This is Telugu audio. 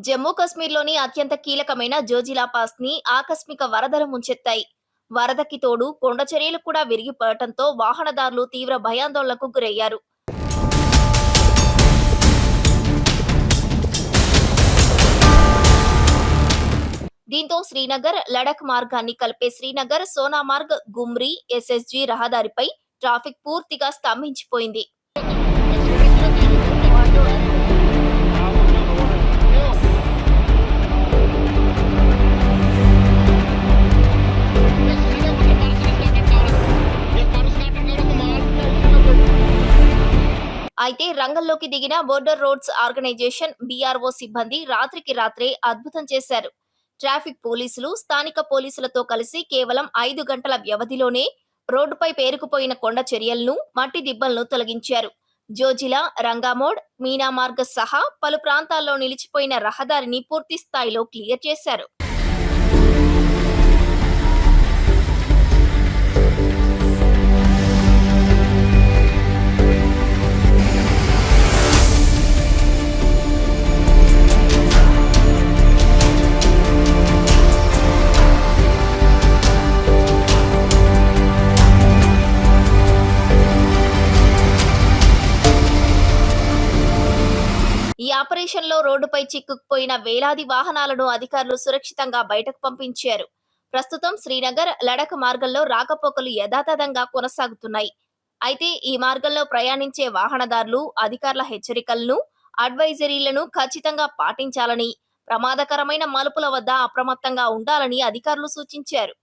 జమ్మూ కశ్మీర్‌లోని అత్యంత కీలకమైన జోజిలా పాస్‌ని ఆకస్మిక వరదలు ముంచెత్తాయి. వరదకి తోడు కొండ చర్యలు కూడా విరిగిపడటంతో వాహనదారులు తీవ్ర భయాందోళనకు గురయ్యారు. దీంతో శ్రీనగర్, లడఖ్ మార్గాన్ని కలిపే శ్రీనగర్, సోనామార్గ్, గుమ్రీ, ఎస్ఎస్జీ రహదారిపై ట్రాఫిక్ పూర్తిగా స్తంభించిపోయింది. అయితే రంగంలోకి దిగిన బోర్డర్ రోడ్స్ ఆర్గనైజేషన్ బీఆర్ఓ సిబ్బంది రాత్రికి రాత్రే అద్భుతం చేశారు. ట్రాఫిక్ పోలీసులు స్థానిక పోలీసులతో కలిసి కేవలం 5 గంటల వ్యవధిలోనే రోడ్డుపై పేరుకుపోయిన కొండ చర్యలను, మట్టి దిబ్బలను తొలగించారు. జోజిలా, రంగామోడ్, మీనామార్గ్ సహా పలు ప్రాంతాల్లో నిలిచిపోయిన రహదారిని పూర్తి స్థాయిలో క్లియర్ చేశారు. ఈ ఆపరేషన్‌లో రోడ్డుపై చిక్కుకుపోయిన వేలాది వాహనాలను అధికారులు సురక్షితంగా బయటకు పంపించారు. ప్రస్తుతం శ్రీనగర్, లడఖ్ మార్గంలో రాకపోకలు యథాతథంగా కొనసాగుతున్నాయి. అయితే ఈ మార్గంలో ప్రయాణించే వాహనదారులు అధికారుల హెచ్చరికలను, అడ్వైజరీలను ఖచ్చితంగా పాటించాలని, ప్రమాదకరమైన మలుపుల వద్ద అప్రమత్తంగా ఉండాలని అధికారులు సూచించారు.